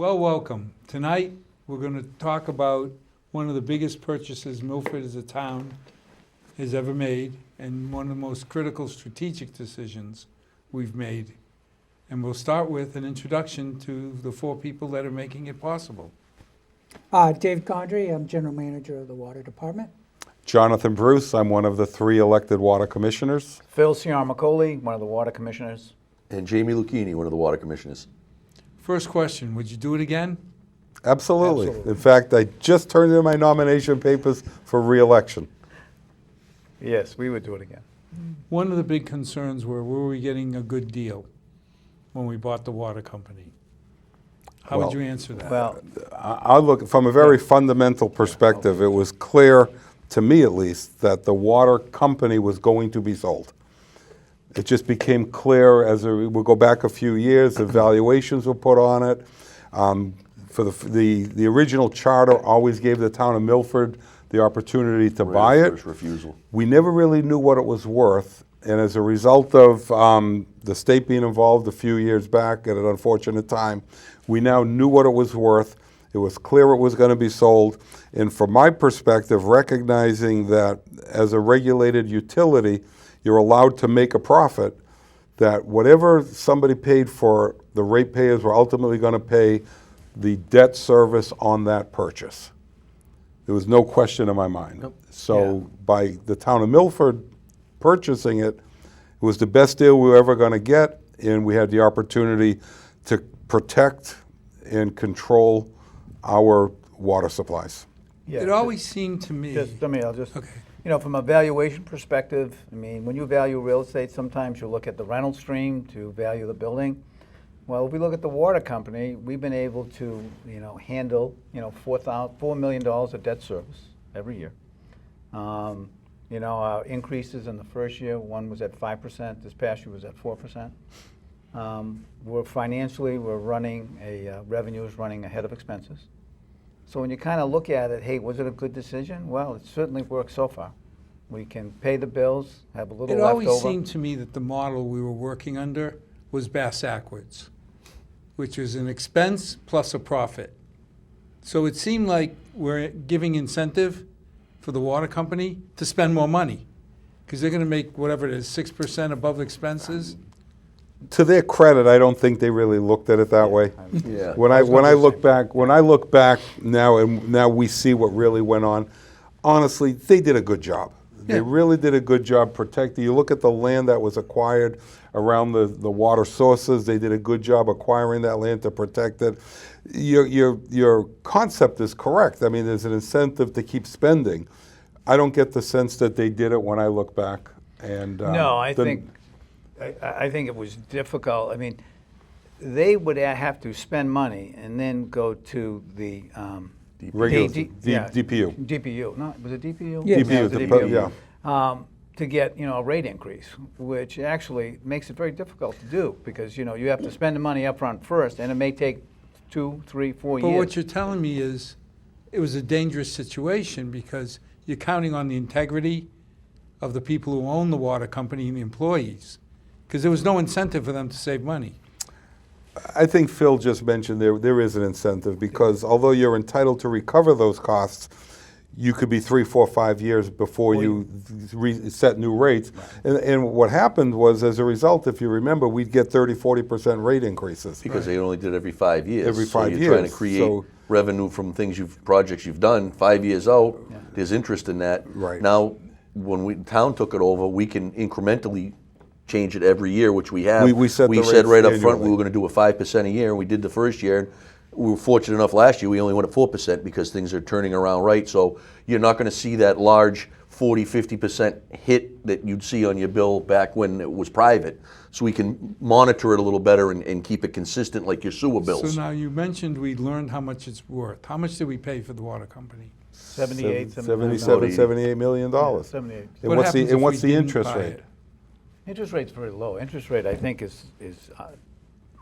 Well, welcome. Tonight, we're going to talk about one of the biggest purchases Milford as a town has ever made, and one of the most critical strategic decisions we've made. And we'll start with an introduction to the four people that are making it possible. Dave Condrey, I'm General Manager of the Water Department. Jonathan Bruce, I'm one of the 3 elected water commissioners. Phil Ciarmacoli, one of the water commissioners. And Jamie Lucchini, one of the water commissioners. First question, would you do it again? Absolutely. Absolutely. In fact, I just turned in my nomination papers for re-election. Yes, we would do it again. One of the big concerns were we getting a good deal when we bought the water company? How would Well, you answer that? Well, I look from a very fundamental perspective. It was clear, to me at least, that the water company was going to be sold. It just became clear as we'll go back a few years, the valuations were put on it. For the original charter always gave the town of Milford the opportunity to buy it. First refusal. We never really knew what it was worth, and as a result of the state being involved a few years back at an unfortunate time, we now knew what it was worth. It was clear it was going to be sold, and from my perspective, recognizing that as a regulated utility, you're allowed to make a profit, that whatever somebody paid for, the ratepayers were ultimately going to pay the debt service on that purchase. There was no question in my mind. Nope. So by the town of Milford purchasing it, it was the best deal we were ever going to get, and we had the opportunity to protect and control our water supplies. yeah, It always seemed to me. I'll just, Okay. you know, from a valuation perspective, I mean, when you value real estate, sometimes you look at the rental stream to value the building. Well, if we look at the water company, we've been able to, you know, handle, you know, $4 million of debt service every year. You know, our increases in the first year, one was at 5%, this past year was at 4%. We're running revenue is running ahead of expenses. So when you kind of look at it, hey, was it a good decision? Well, it certainly worked so far. We can pay the bills, have a little It left always over. seemed to me that the model we were working under was bass-backwards, which is an expense plus a profit. So it seemed like we're giving incentive for the water company to spend more money, because they're going to make whatever it is, 6% above expenses. To their credit, I don't think they really looked at it that way. Yeah. When I look back now, and now we see what really went on, honestly, they did a good job. They Yeah. really did a good job protecting. You look at the land that was acquired around the water sources, they did a good job acquiring that land to protect it. Your concept is correct. I mean, there's an incentive to keep spending. I don't get the sense that they did it when I look back. And No, I think it was difficult. I mean, they would have to spend money and then go to the DPU. DPU. No, was it DPU? Yeah. it was DPU, the yeah. To get, you know, a rate increase, which actually makes it very difficult to do because, you know, you have to spend the money up front first, and it may take 2, 3, 4 But years. what you're telling me is it was a dangerous situation because you're counting on the integrity of the people who own the water company and the employees, because there was no incentive for them to save money. I think Phil just mentioned there is an incentive because although you're entitled to recover those costs, you could be 3, 4, 5 years before you set new rates. And what happened was, as a result, if you remember, we'd get 30, 40% rate increases. Because they only did every 5 years. Every So 5 you're trying years, to create so- revenue from projects you've done 5 years out. There's interest in that. Right. Now, when the town took it over, we can incrementally change it every year, which we have. We set the said rates right up front annually. we were going to do a 5% a year, and we did the first year. And we were fortunate enough last year, we only went at 4% because things are turning around right. So you're not going to see that large 40, 50% hit that you'd see on your bill back when it was private. So we can monitor it a little better and keep it consistent like your sewer bills. So now you mentioned we learned how much it's worth. How much did we pay for the water company? 78, 77, $78 million. 78. And What what's happens the if we what's the didn't interest buy rate? it? Interest rate's very low. Interest rate, I think, is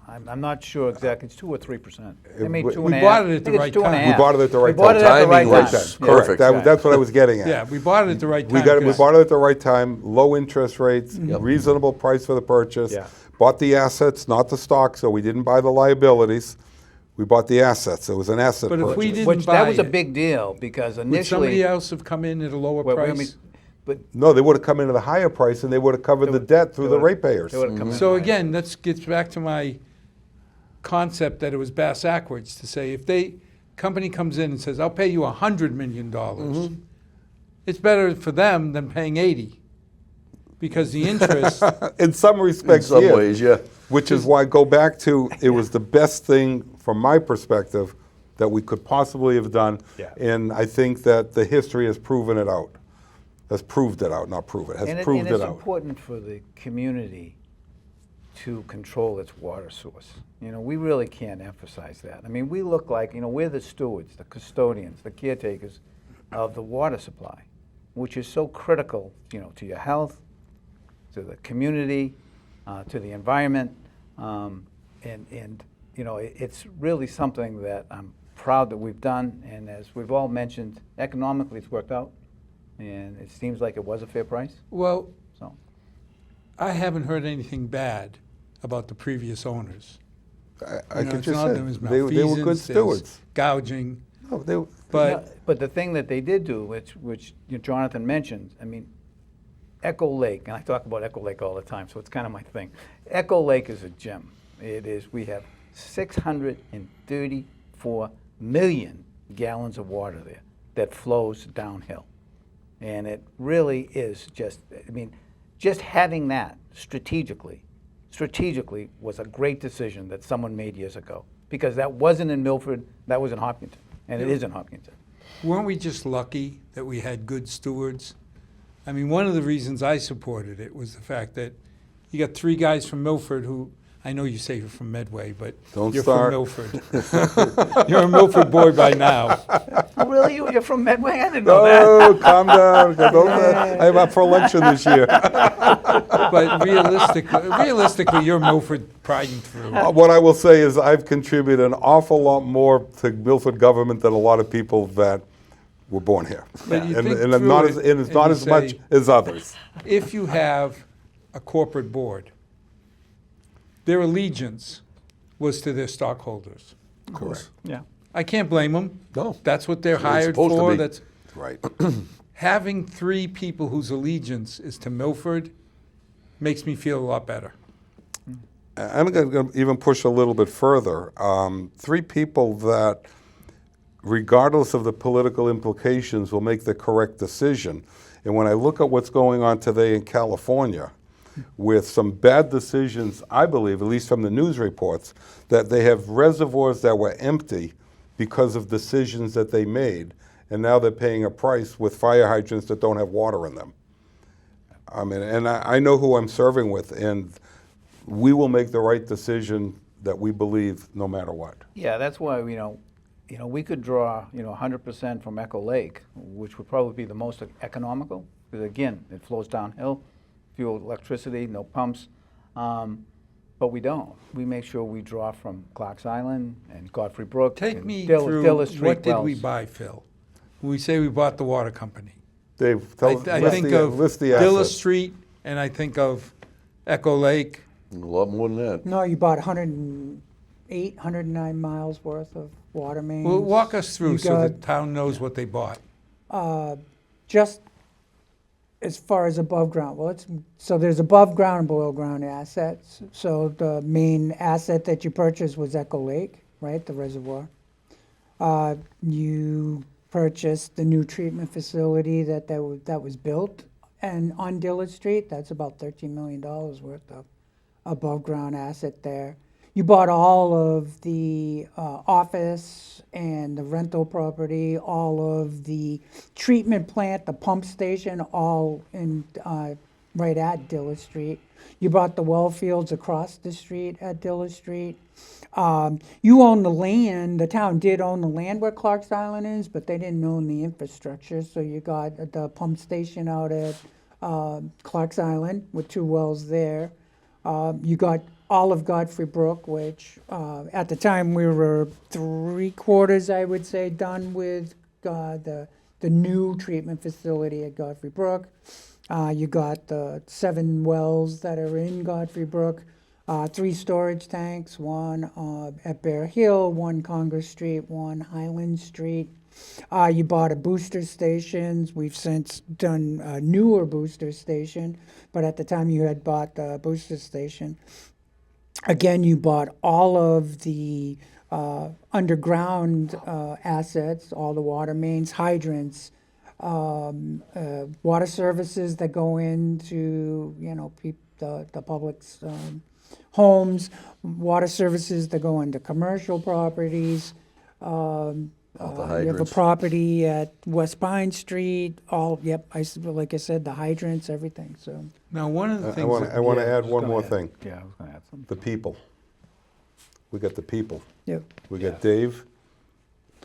I'm not sure exactly. It's 2 or 3%. They made We 2.5. bought it at I the think it's right 2.5. time. We bought it at the right We bought it time. at the right Timing was time. perfect. Yeah. Correct. That's what I was getting at. Yeah, we bought it at the right time. We 'cause- bought it at the right time, low interest rates, reasonable price for the purchase. Yeah. Bought the assets, not the stock, so we didn't buy the liabilities. We bought the assets. It was an asset But if purchase. we didn't Which, buy that was a it, big deal, because would somebody initially, else have come in at a lower Wait, wait, price? but No, they would have come in at a higher price, and they would have covered the debt through the ratepayers. they would've come in So higher. again, that gets back to my concept that it was backwards to say if company comes in and says, I'll pay you $100 million, it's better for them than paying 80, because the interest, In some In respects, some yeah. ways, yeah. Which is why I go back to, it was the best thing from my perspective that we could possibly have done. Yeah. And I think that the history has proven it out. Has proved it out, not prove it, has proved And it it's out. important for the community to control its water source. You know, we really can't emphasize that. I mean, we look like, you know, we're the stewards, the custodians, the caretakers of the water supply, which is so critical, you know, to your health, to the community, to the environment. And you know, it's really something that I'm proud that we've done. And as we've all mentioned, economically it's worked out. And it seems like it was a fair price, well, so. I haven't heard anything bad about the previous owners. I You know, could it's just not say, there was they were good malfeasance, there's stewards. gouging, No, they, but But the thing that they did do, which you know, Jonathan mentioned, I mean, Echo Lake, and I talk about Echo Lake all the time, so it's kind of my thing. Echo Lake is a gem. It is, we have 634 million gallons of water there that flows downhill. And it really is just, I mean, just having that strategically was a great decision that someone made years ago. Because that wasn't in Milford, that was in Hopkinton, and it is in Hopkinton. weren't we just lucky that we had good stewards? I mean, one of the reasons I supported it was the fact that you got 3 guys from Milford who, I know you say you're from Medway, but Don't you're start. from Milford. You're a Milford boy by now. Oh, really? You're from Medway? I didn't know that. oh, calm down. Don't, I'm up for election this year. But realistically, you're Milford pride and through. What I will say is I've contributed an awful lot more to Milford government than a lot of people that were born here. But you And, think and, I'm through not it as, and it's and not you as much say- as others. If you have a corporate board, their allegiance was to their stockholders. Correct. Yeah. I can't blame them. No. That's what they're That's what it's hired supposed to for. be. That's Right. having 3 people whose allegiance is to Milford makes me feel a lot better. I'm going to even push a little bit further. 3 people that, regardless of the political implications, will make the correct decision. And when I look at what's going on today in California, with some bad decisions, I believe, at least from the news reports, that they have reservoirs that were empty because of decisions that they made, and now they're paying a price with fire hydrants that don't have water in them. I mean, and I know who I'm serving with, and we will make the right decision that we believe no matter what. Yeah, that's why, you know, we could draw, you know, 100% from Echo Lake, which would probably be the most economical, because again, it flows downhill, fuel, electricity, no pumps, but we don't. We make sure we draw from Clark's Island and Godfrey Brook. Take and me Dilla through, Street what did we wells. buy, Phil? When we say we bought the water company. Dave, I list think the, of list the Dilla assets. Street, and I think of Echo Lake. A lot more than that. No, you bought 108, 109 miles worth of water mains. Well, walk us through You so the got, town knows what they bought. just as far as above ground, so there's above ground and below ground assets. So the main asset that you purchased was Echo Lake, right, the reservoir. You purchased the new treatment facility that was built, and on Dillard Street, that's about $13 million worth of above ground asset there. You bought all of the office and the rental property, all of the treatment plant, the pump station, all in right at Dillard Street. You bought the well fields across the street at Dillard Street. You own the land. The town did own the land where Clark's Island is, but they didn't own the infrastructure. So you got the pump station out at Clark's Island with 2 wells there. You got all of Godfrey Brook, which at the time we were 3/4, I would say, done with the new treatment facility at Godfrey Brook. You got the 7 wells that are in Godfrey Brook. 3 storage tanks, one at Bear Hill, one Congress Street, one Highland Street. You bought a booster stations. We've since done a newer booster station, but at the time you had bought the booster station. Again, you bought all of the underground assets, all the water mains, hydrants, water services that go into, the public's homes, water services that go into commercial properties. The You have a hydrants. property at West Pine Street, like I said, the hydrants, everything, so. Now, one of the I things. want that- to yeah, add one Go more ahead. thing, Yeah, I was gonna add something. the people. We got the people. Yep. We got Dave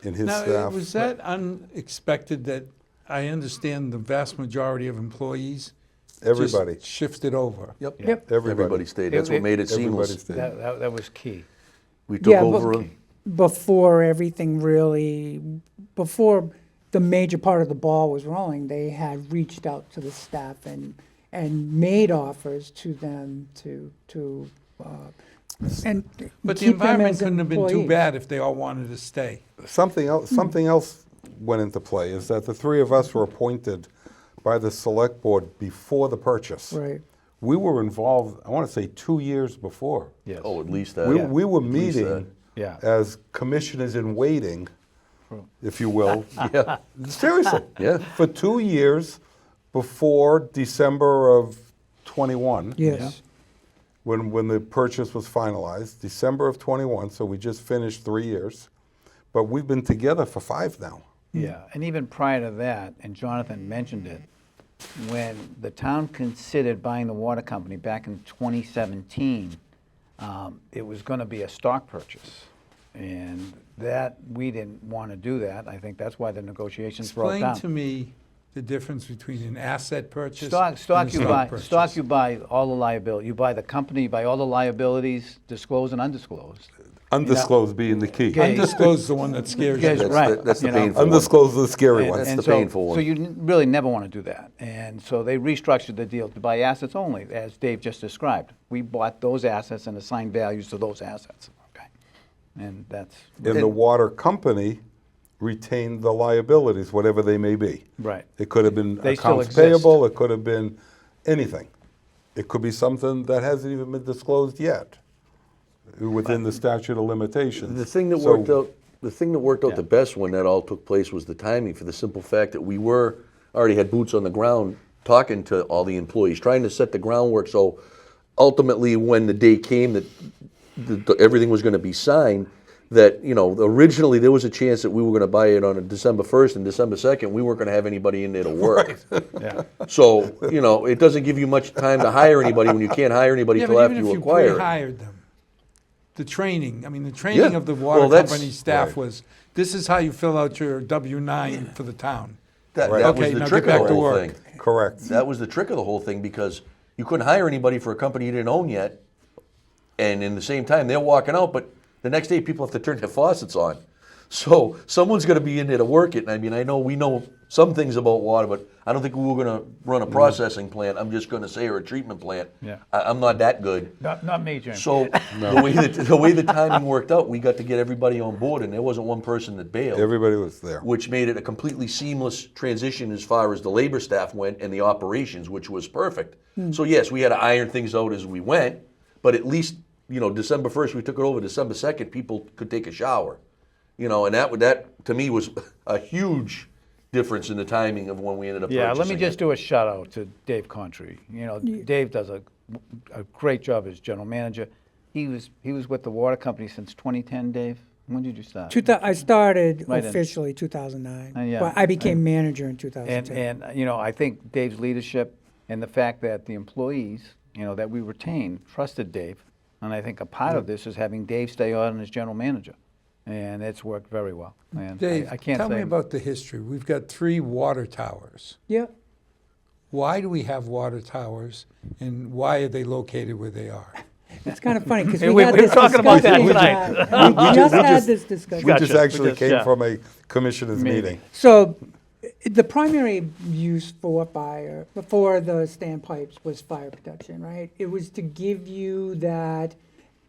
and his Now, staff. was that unexpected that I understand the vast majority of employees just Everybody, shifted over? Yep. Yep. Everybody stayed. That's what made it Everybody seamless. stayed. That was key. We took Yeah, over but- them. Before everything really, before the major part of the ball was rolling, they had reached out to the staff and made offers to them and But the keep them environment as couldn't have been too employees. bad if they all wanted to stay. Something else went into play, is that the three of us were appointed by the select board before the purchase. Right. We were involved, I want to say 2 years before. Yes. Oh, at least that. We were At least that. meeting Yeah. as commissioners in waiting, if you will. Yeah. Seriously. Yeah. For 2 years before December of '21. Yes. When the purchase was finalized, December of '21, so we just finished 3 years. But we've been together for 5 now. Yeah, and even prior to that, and Jonathan mentioned it, when the town considered buying the water company back in 2017, it was going to be a stock purchase. And that, we didn't want to do that. I think that's why the negotiations broke Explain down. to me the difference between an asset purchase Stock and a you stock buy, purchase. stock you buy all the liability. You buy the company, you buy all the liabilities, disclosed and undisclosed. Undisclosed being the key. Okay. Undisclosed is the one that scares Yes, you. right. That's the you know. painful one. Undisclosed is the scary And- one. That's and the so- painful one. So you really never want to do that. And so they restructured the deal to buy assets only, as Dave just described. We bought those assets and assigned values to those assets, okay? And that's, And the water company retained the liabilities, whatever they may be. right. It could have been They still accounts exist. payable, it could have been anything. It could be something that hasn't even been disclosed yet, within the statute of limitations. The thing that So- worked out the best when that all took place was the timing, for the simple fact that we already had boots on the ground talking to all the employees, trying to set the groundwork, so ultimately when the day came that everything was going to be signed, that, originally there was a chance that we were going to buy it on a December 1st and December 2nd, we weren't going to have anybody in there to work. Yeah. So, it doesn't give you much time to hire anybody when you can't hire anybody Yeah, till but after even if you you acquire it. pre-hired them, the training Yeah. of the Well, water that's- company staff Right. was, this is how you fill out your W-9 for the town. That Right. was Okay, the now trick get of back the to whole work. thing. Correct. That was the trick of the whole thing, because you couldn't hire anybody for a company you didn't own yet, and in the same time, they're walking out, but the next day, people have to turn their faucets on. So someone's gonna be in there to work it, and I mean, I know we know some things about water, but I don't think we were gonna run a processing plant, I'm just gonna say, or a treatment plant. Yeah. I'm not that good. Not me, Jim. So the way the timing worked out, we got to get everybody on board, and there wasn't one person that bailed. Everybody was there. Which made it a completely seamless transition as far as the labor staff went and the operations, which was perfect. So yes, we had to iron things out as we went, but at least, December 1st, we took it over, December 2nd, people could take a shower. And that to me was a huge difference in the timing of when we ended up Yeah, purchasing let me just it. do a shout out to Dave Contry. Dave does a great job as general manager. He was with the water company since 2010, Dave. When did you start? I started Right in. officially 2009, Yeah. but I became manager in 2010. And I think Dave's leadership and the fact that the employees, that we retained, trusted Dave. And I think a part of this is having Dave stay on as general manager. And it's worked very well. And Dave, I can't tell say me about the history. We've got 3 water towers. Yeah. Why do we have water towers, and why are they located where they are? It's kind of funny because Hey, we we- had we're this talking about that discussion, tonight. we just had just- this discussion. We just Gotcha. actually Just, came yeah. from a commissioners meeting. So The primary use for fire, for the standpipes was fire protection, right? It was to give you that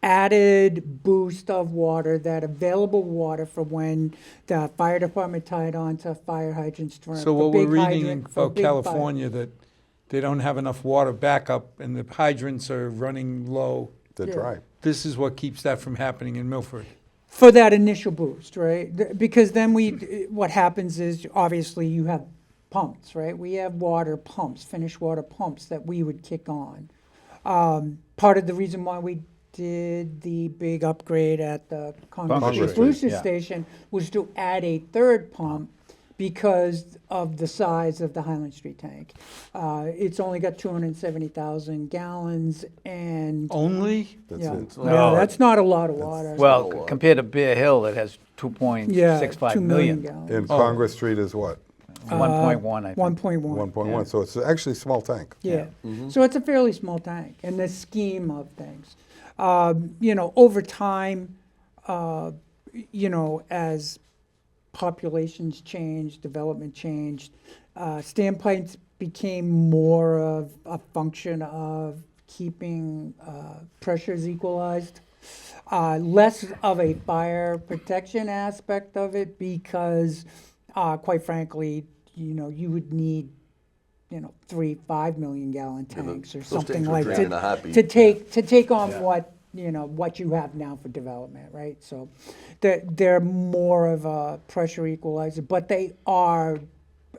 added boost of water, that available water for when the fire department tied on to fire hydrants for So for what we're big reading hydrant- for about big fire. California, that they don't have enough water backup and the hydrants are running low. They're Yeah. dry. This is what keeps that from happening in Milford. For that initial boost, right? Because then what happens is, obviously, you have pumps, right? We have water pumps, finished water pumps that we would kick on. Part of the reason why we did the big upgrade at the Congress Congress Street Street, Booster yeah. Station was to add a third pump because of the size of the Highland Street tank. It's only got 270,000 gallons, and Only? That's yeah, it. yeah, that's not a lot of water. Well, not a lot. compared to Bear Hill, that has Yeah, 2.65 2 million million. gallons. And Congress Street is what? 1.1, I think. 1.1. 1.1, so it's actually a small tank. Yeah, so it's a fairly small tank in the scheme of things. Over time, as populations changed, development changed, standpipes became more of a function of keeping pressures equalized. Less of a fire protection aspect of it because, quite frankly, you would need 3-5 million gallon tanks or those something tanks would like drain in a heartbeat. to take on Yeah. what you have now for development, right? So they're more of a pressure equalizer, but they are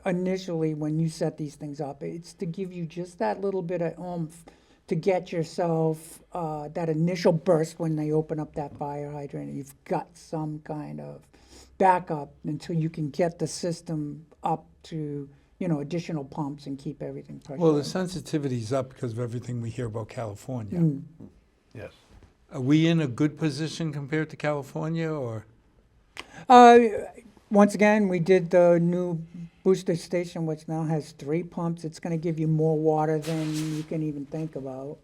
initially, when you set these things up, it's to give you just that little bit of oomph to get yourself that initial burst when they open up that fire hydrant, and you've got some kind of backup until you can get the system up to additional pumps and keep everything pressurized. Well, the sensitivity's up because of everything we hear about California. Yes. Are we in a good position compared to California, or? Once again, we did the new booster station, which now has 3 pumps. It's going to give you more water than you can even think about.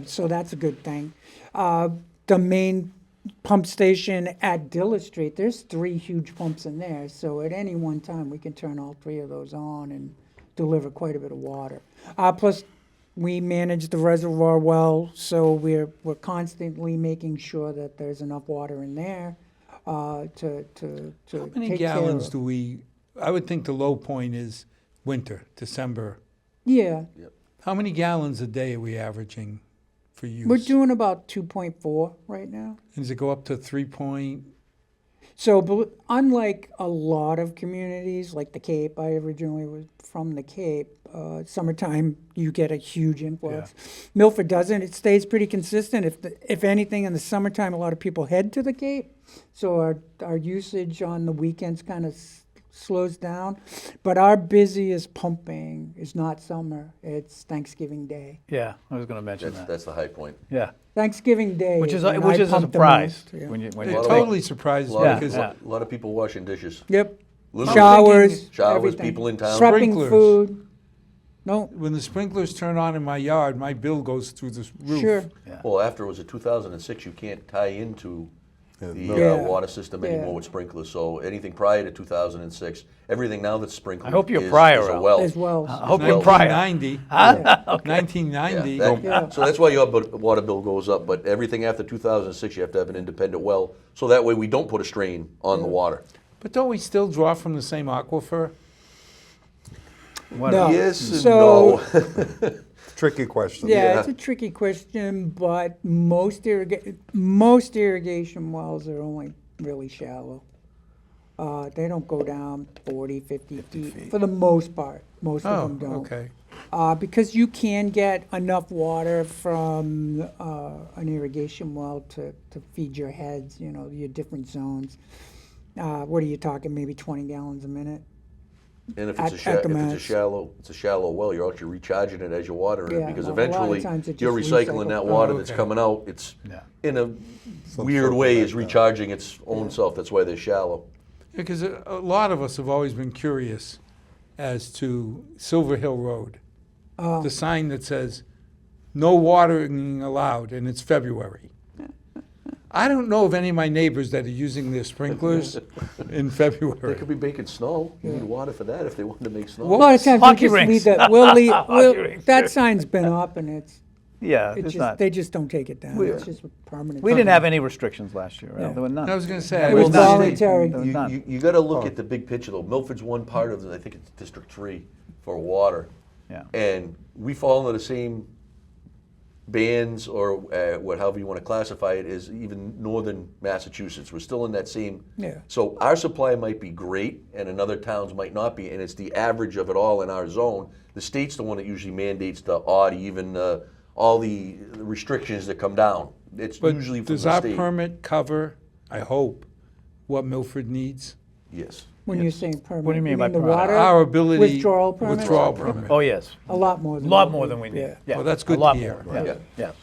So that's a good thing. The main pump station at Dilla Street, there's 3 huge pumps in there. So at any one time, we can turn all 3 of those on and deliver quite a bit of water. Plus, we manage the reservoir well, so we're constantly making sure that there's enough water in there to How many take gallons care do we, I would think the low point is winter, December. Yeah, How many gallons a day are we averaging for use? we're doing about 2.4 right now. And does it go up to 3 point? So, unlike a lot of communities, like the Cape, I originally was from the Cape, summertime, you get a huge influx. Milford doesn't. It stays pretty consistent. If anything, in the summertime, a lot of people head to the Cape. So our usage on the weekends kind of slows down. But our busiest pumping is not summer. It's Thanksgiving Day. Yeah, I was going to mention that. That's the high point. Yeah, Thanksgiving Day. which is when which I is a pump the surprise most, yeah. when you It lot of- totally A surprises me lot, Yeah, of, because yeah. a lot of people washing dishes. Yep. Literally. Showers. Showers, everything. people in town. Prepping Sprinklers. food. No, when the sprinklers turn on in my yard, my bill goes through the roof. sure. Well, after it was a 2006, you can't tie into the Yeah. water system Yeah. anymore with sprinklers. So anything prior to 2006, everything now that's sprinkled I hope you're is, prior, is a Al. well. As well. I hope you're prior. 1990. Yeah. 1990. Yeah, that- Yeah. So that's why your water bill goes up. But everything after 2006, you have to have an independent well. So that way we don't put a strain on the water. But don't we still draw from the same aquifer? What No. Yes and So- no. Tricky question. Yeah, Yeah. it's a tricky question, but most irrigation wells are only really shallow. They don't go down 40, 50 feet for the most part. Most of Oh, them don't. okay. Because you can get enough water from an irrigation well to feed your heads, your different zones. What are you talking, maybe 20 gallons a minute? And if At- it's at the a max. shallow well, you're actually recharging it as you're watering it Yeah, because well, a lot of eventually times it you're just recycling recycles. that water Oh, that's okay. coming out. It's Yeah. in a Some weird sort of way like is that. recharging its own self. That's why they're shallow. Because a lot of us have always been curious as to Silver Hill Road, the sign that says, "No watering allowed," and it's February. I don't know of any of my neighbors that are using their sprinklers in They February. could be making snow. You need water for that if they wanted to make snow. A lot of times we Hockey just leave rinks. that, that sign's been up and Yeah, it it's just, not. they just don't take it down. It's just a permanent. We didn't have any restrictions last year, right? Yeah. There were none. I was going to say, I It was did not see- voluntary. There was none. You got to look at the big picture though. Milford's one part of, I think it's District 3 for water. Yeah. And we fall under the same bans or however you want to classify it as even northern Massachusetts. We're still in that same. Yeah. So our supply might be great and another towns might not be, and it's the average of it all in our zone. The state's the one that usually mandates the odd, even all the restrictions that come down. It's But usually from does the our state. permit cover, I hope, what Milford needs? Yes. When you're saying permit. What do you mean by the permit? water? Our ability. Withdrawal permit? Withdrawal permit. Oh, yes. A lot more A than. lot what more we- than we need. yeah. Yeah. Well, that's A good to lot hear. more. Yeah. Yes.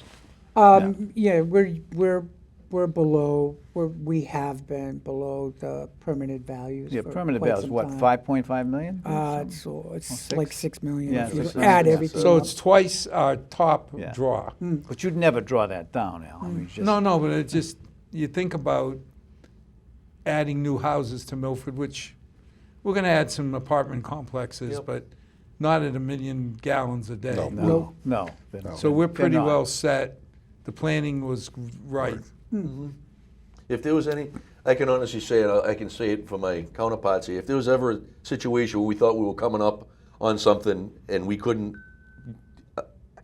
Yeah, we're below, we have been below the permitted values. Yeah, for permanent quite value is some what, time. 5.5 million? It's six? like 6 million Yeah, if you 6 add million, yeah. everything So up. it's twice our top Yeah. draw. But you'd never draw that down, Al. I mean, just, No, but it just, you think about adding new houses to Milford, which we're going to add some apartment complexes, Yep. but not at 1 million gallons a day. No. No, no. they're not. So we're They're pretty not. well set. The planning was right. If there was any, I can honestly say it, I can say it for my counterparts here, if there was ever a situation where we thought we were coming up on something and we couldn't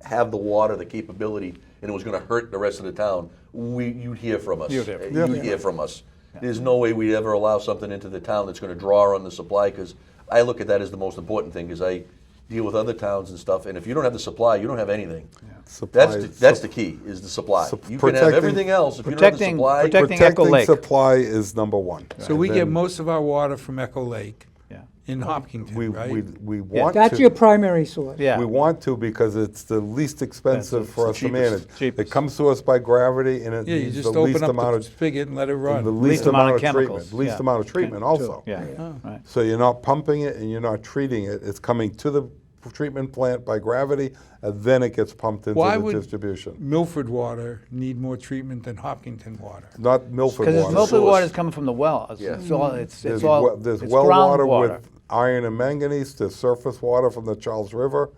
have the water, the capability, and it was gonna hurt the rest of the town, you'd hear from us. You'd hear from You'd hear from us. There's no way we'd ever allow something into the town that's gonna draw on the supply, because I look at that as the most important thing, because I deal with other towns and stuff, and if you don't have the supply, you don't have anything. Supply- That's the key, is the supply. Sup- You can have protecting- everything else, if you don't have the Protecting- supply. protecting Echo Protecting Lake. supply is number one. So we And get then most of our water from Echo Lake Yeah. in Hopkinton, we right? want That's to. your primary source. Yeah. We want to because it's the least expensive Expensive. for It's us the to manage. cheapest. Cheapest. It comes to us by gravity and it Yeah, you needs just the least open up amount the of, spigot and let it the run. least amount of chemicals, treatment, least yeah. amount of treatment also. Yeah, Oh. right. So you're not pumping it and you're not treating it. It's coming to the treatment plant by gravity and then it gets pumped into Why the would distribution. Milford water need more treatment than Hopkinton water? Not Milford Because water. Milford Source. water is coming from the wells. Yeah. It's all, it's There's, all, well, there's it's well water groundwater. with iron and manganese. There's surface water from the Charles River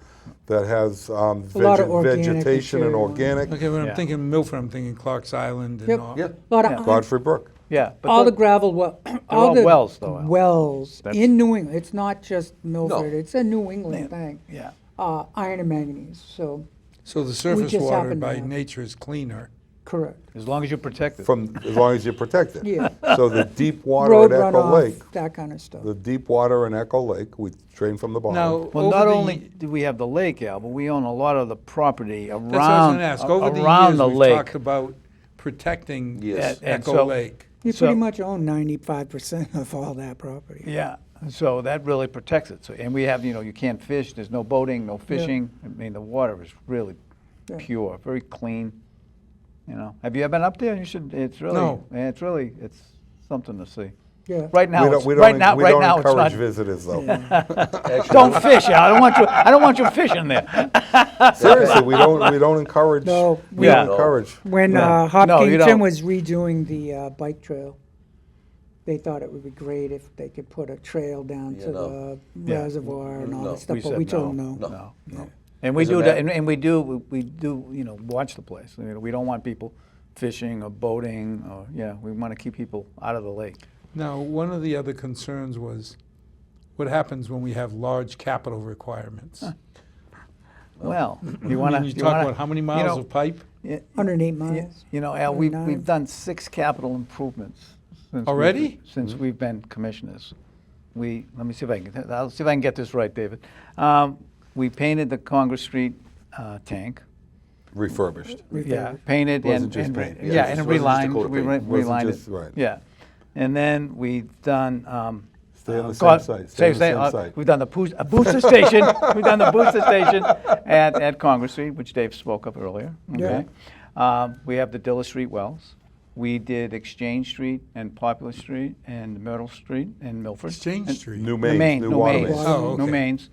that has lot of organic vegetation and material. organic. Okay, when Yeah. I'm thinking Milford, I'm thinking Clark's Island and Yep. all. Yeah. A lot Yeah. of, Godfrey Brook. Yeah. but all the the- gravel, all all the wells, though, Al. wells That's- in New England, it's not just Milford, No. it's a New England thing. Yeah. Iron and manganese, so, So the surface just water happen to by have- nature is cleaner. correct. As long as you protect it. From, as long as you protect it. Yeah. So the deep water Road at Echo Lake, runoff, that kind of stuff. the deep water in Echo Lake, we drain from the bottom. Now, Well, over not the- only do we have the lake, Al, but we own a lot of the property That's what I was around, going to ask. Over the around years, the we've lake. talked about protecting Yes. And Echo so- Lake. You so- pretty much own 95% of all that property. Yeah, so that really protects it. So, and we have, you can't fish, there's no boating, no fishing. I mean, the water is really Yeah. pure, very clean. Have you ever been up there? You should, it's really, No. it's something to see. Yeah. Right now, it's, we right don't, now, we right don't now, it's encourage not. visitors though. Don't fish, Al. I don't want you fishing there. Seriously, we don't encourage. No, we Yeah. don't encourage. When No, you Hopkinton don't. was redoing the bike trail, they thought it would be great if they could put a trail down Yeah, to no. the Yeah. reservoir and all No. that stuff, We but said we told no. them no. No. No. And we Doesn't do that, matter. and we do, watch the place. We don't want people fishing or boating, or, we want to keep people out of the lake. Now, one of the other concerns was what happens when we have large capital requirements? Well, I you want mean, to, you talk about how many miles of pipe? 108 miles. Al, we've 109. done 6 capital improvements. Since Already? Since we've been commissioners. Let me see if I'll see if I can get this right, David. We painted the Congress Street tank. Refurbished. Yeah, painted Wasn't and, just paint. yeah, Yeah, and it wasn't just a relined, coat of we paint. Wasn't relined it. just- right. Yeah. And then we've done, Stay on the God- same site. Stay on the same site. We've done the booster station, we've done the booster station at Congress Street, which Dave spoke of earlier, okay? We have the Dilla Street wells. We did Exchange Street and Popular Street and Myrtle Street and Milford. Exchange And- Street. New New mains, new water mains. mains. Oh, New okay. mains.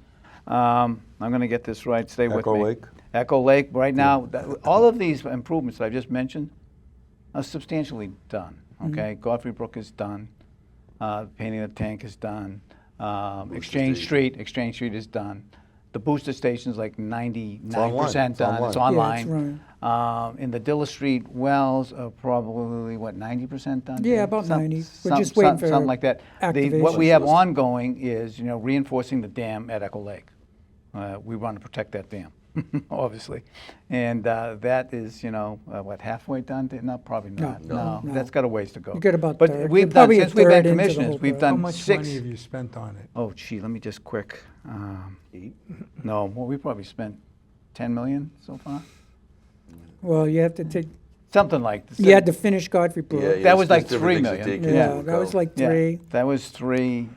I'm gonna get this right, stay with me. Echo Lake? Echo Lake, right now, all of these improvements that I just mentioned, substantially done, okay? Godfrey Brook is done, painting the tank is done, Exchange Street is done. The booster station's like 99% done, it's Yeah, it's online. In the Dilla Street wells are probably, what, 90% done? Yeah, Dave? about 90. We're just waiting for something like that. What we activation. have ongoing is, reinforcing the dam at Echo Lake. We want to protect that dam, obviously. And that is, what, halfway done? No, probably not. No. That's got a ways to go. You got about But third. we've You're done, probably a since we've been third into the commissioners, whole we've program. How done much 6. money have you spent on it? Oh, gee, let me just quick. 8? No, well, we probably spent 10 million so far. Well, you have to take, Something like this. you had to finish Godfrey Brook. Yeah, That was like there's different 3 things to million. take into Yeah, that was account. like 3. That was 3.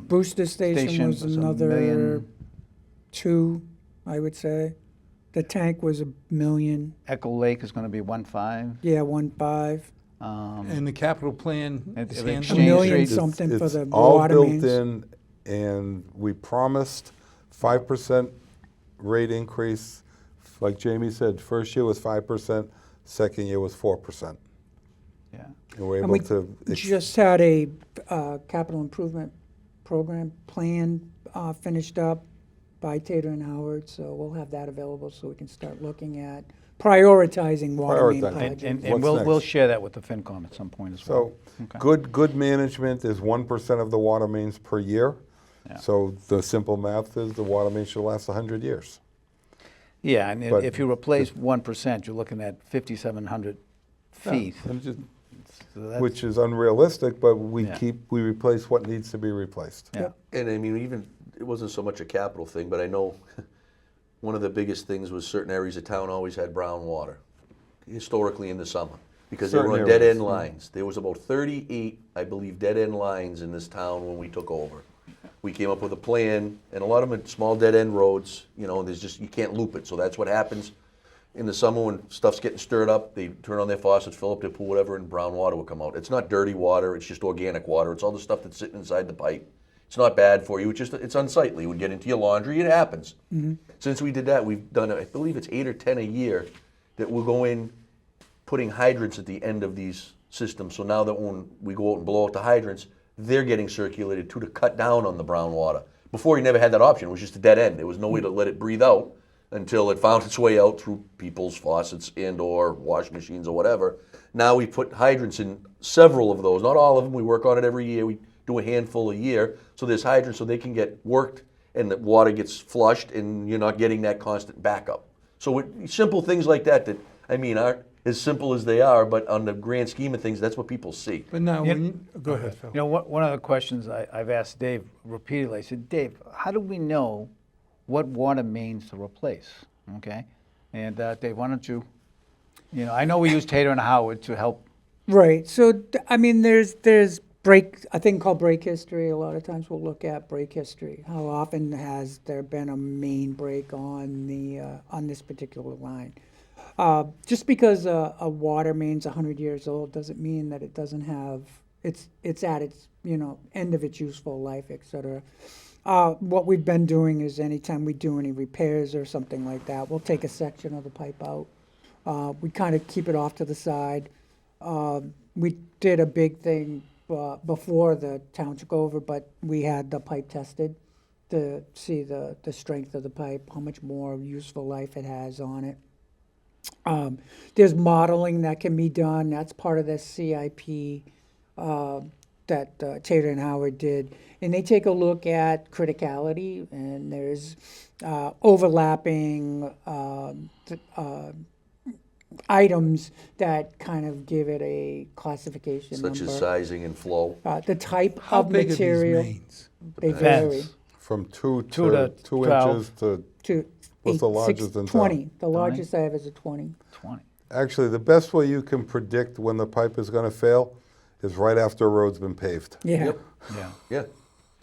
Booster station was was $1 another million. 2, I would say. The tank was $1 million. Echo Lake is going to be 1.5. Yeah, 1.5. And the capital plan It's is an handled? $1 exchange million rate. something for It's the all water built mains. in, and we promised 5% rate increase. Like Jamie said, first year was 5%, second year was 4%. Yeah. And we're And able we to. just had a capital improvement program plan finished up by Tater and Howard, so we'll have that available so we can start looking at prioritizing water main Prioritizing. projects. And What's we'll next? share that with the FinCom at some point as well. So, Okay. good management is 1% of the water mains per year. Yeah. So the simple math is the water main should last 100 years. Yeah, and But if you replace 1%, you're looking at 5,700 feet. And just- So that's- Which is unrealistic, but we Yeah. replace what needs to be replaced. Yeah. And I mean, even, it wasn't so much a capital thing, but I know one of the biggest things was certain areas of town always had brown water, historically in the summer, because they were Certain on areas, dead-end yeah. lines. There was about 38, I believe, dead-end lines in this town when we took over. We came up with a plan, and a lot of them are small dead-end roads, there's just, you can't loop it, so that's what happens. In the summer, when stuff's getting stirred up, they turn on their faucets, fill up their pool, whatever, and brown water will come out. It's not dirty water, it's just organic water. It's all the stuff that's sitting inside the pipe. It's not bad for you, it's unsightly. It would get into your laundry, it happens. Since we did that, we've done, I believe it's 8 or 10 a year, that we'll go in putting hydrants at the end of these systems. So now that when we go out and blow out the hydrants, they're getting circulated too, to cut down on the brown water. Before, you never had that option. It was just a dead end. There was no way to let it breathe out until it found its way out through people's faucets and or wash machines or whatever. Now we put hydrants in several of those, not all of them. We work on it every year. We do a handful a year. So there's hydrants so they can get worked and the water gets flushed and you're not getting that constant backup. So simple things like that aren't as simple as they are, but on the grand scheme of things, that's what people see. But now, Yeah. when you, go ahead, Phil. One of the questions I've asked Dave repeatedly, I said, Dave, how do we know what water mains to replace? Okay? And Dave, why don't you, I know we use Tater and Howard to help. Right, so, there's a thing called break history. A lot of times we'll look at break history. How often has there been a main break on this particular line? Just because a water main's 100 years old doesn't mean that it doesn't have, it's at its, end of its useful life, et cetera. What we've been doing is anytime we do any repairs or something like that, we'll take a section of the pipe out. We kind of keep it off to the side. We did a big thing before the town took over, but we had the pipe tested to see the strength of the pipe, how much more useful life it has on it. There's modeling that can be done. That's part of the CIP that Tater and Howard did. And they take a look at criticality, and there's overlapping items that kind of give it a classification Such number. as sizing and flow. The type How of big material. are these mains? They Depends. vary. From 2 2 to to 2 12. inches to, To What's the 8, 6, largest in town? 20. The largest I have is a 20. 20. actually, the best way you can predict when the pipe is going to fail is right after a road's been paved. Yeah. Yep. Yeah. Yeah,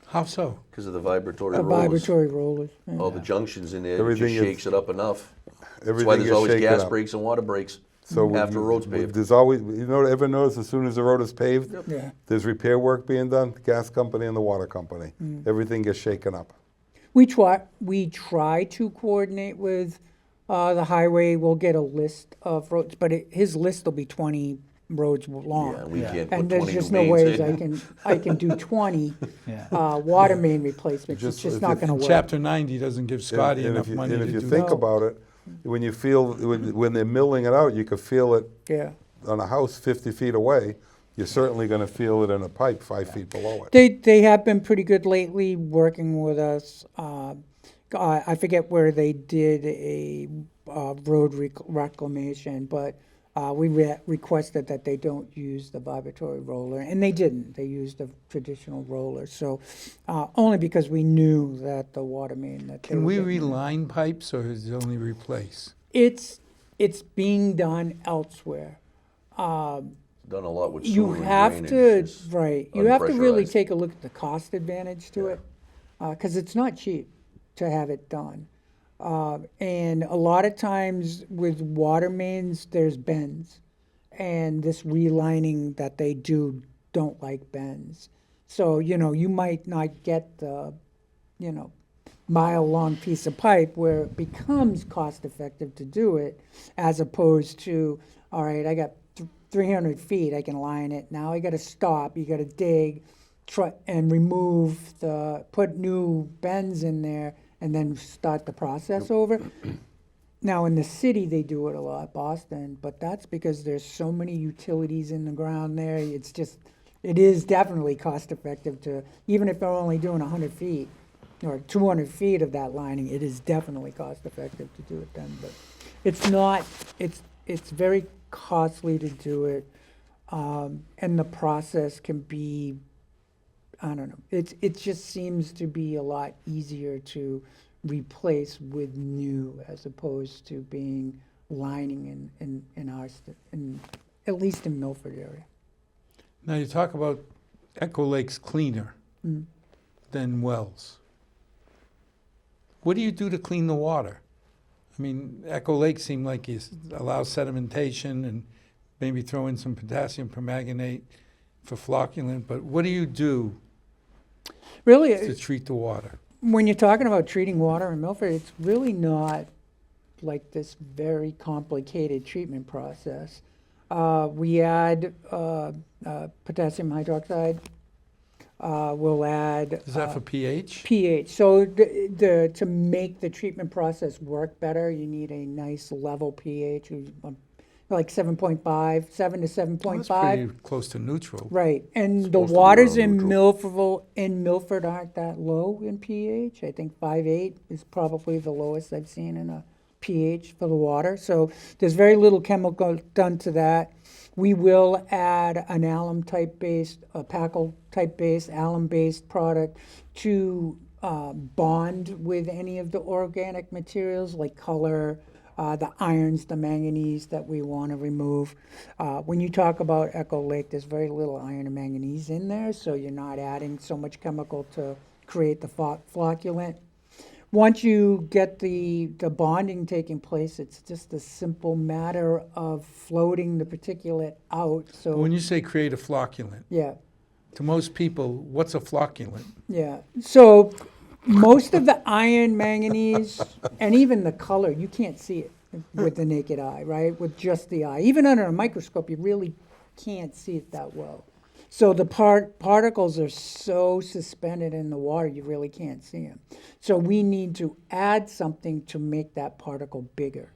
How so? because of the vibratory The rollers. vibratory rollers. Yeah. All the junctions in there, it Everything just is- shakes it up enough. That's Everything why there's is always shaken gas up. breaks and water breaks So after a road's paved. There's always, ever notice as soon as the road is paved, Yeah. there's repair work being done, the gas company and the water company. Everything gets shaken up. We try to coordinate with the highway. We'll get a list of roads, but his list will be 20 roads long. Yeah, we Yeah. can't put And there's 20 just new no mains ways in. I can do 20 Yeah. water main replacements. It's Just just if not you- going to And work. Chapter 90 doesn't give Scotty And enough if you, money and to if you do think that. about it, when you feel, when they're milling it out, you could feel it Yeah. on a house 50 feet away. You're certainly going to feel it in a pipe 5 feet below it. They have been pretty good lately working with us. I forget where they did a road reclamation, but we requested that they don't use the vibratory roller, and they didn't. They used a traditional roller. So only because we knew that the water main that they Can were we getting- reline pipes, or is it only replace? It's being done elsewhere. Done a lot with You sewer and have drainage. to, It's right, you have to really unpressurized. take a look at the cost advantage to it, because it's not cheap to have it done. And a lot of times with water mains, there's bends, and this relining that they do don't like bends. So, you might not get the, mile-long piece of pipe where it becomes cost-effective to do it, as opposed to, all right, I got 300 feet, I can line it, now I gotta stop, you gotta dig, and remove put new bends in there, and then start the process over. Now, in the city, they do it a lot, Boston, but that's because there's so many utilities in the ground there, it is definitely cost-effective to, even if they're only doing 100 feet, or 200 feet of that lining, it is definitely cost-effective to do it then, but it's not, it's very costly to do it, and the process can be, I don't know, it just seems to be a lot easier to replace with new as opposed to being lining in at least in Milford area. Now, you talk about Echo Lake's cleaner Mm. than wells. What do you do to clean the water? I mean, Echo Lake seemed like it allows sedimentation and maybe throw in some potassium permanganate for flocculant, but what do you do Really, to treat the water? when you're talking about treating water in Milford, it's really not like this very complicated treatment process. We add potassium hydroxide. We'll add Is that for pH? pH. So to make the treatment process work better, you need a nice level pH, like 7.5, 7 to Well, that's 7.5. pretty close to neutral. Right, and the Supposed to be waters around in neutral. Milford aren't that low in pH. I think 5.8 is probably the lowest I've seen in a pH for the water. So there's very little chemical done to that. We will add an alum type based, a Packle type based, alum based product to bond with any of the organic materials like color, the irons, the manganese that we want to remove. When you talk about Echo Lake, there's very little iron and manganese in there, so you're not adding so much chemical to create the flocculant. Once you get the bonding taking place, it's just a simple matter of floating the particulate out. So When you say create a flocculant, yeah, to most people, what's a flocculant? yeah. So most of the iron, manganese, and even the color, you can't see it with the naked eye, right? With just the eye. Even under a microscope, you really can't see it that well. So the particles are so suspended in the water, you really can't see them. So we need to add something to make that particle bigger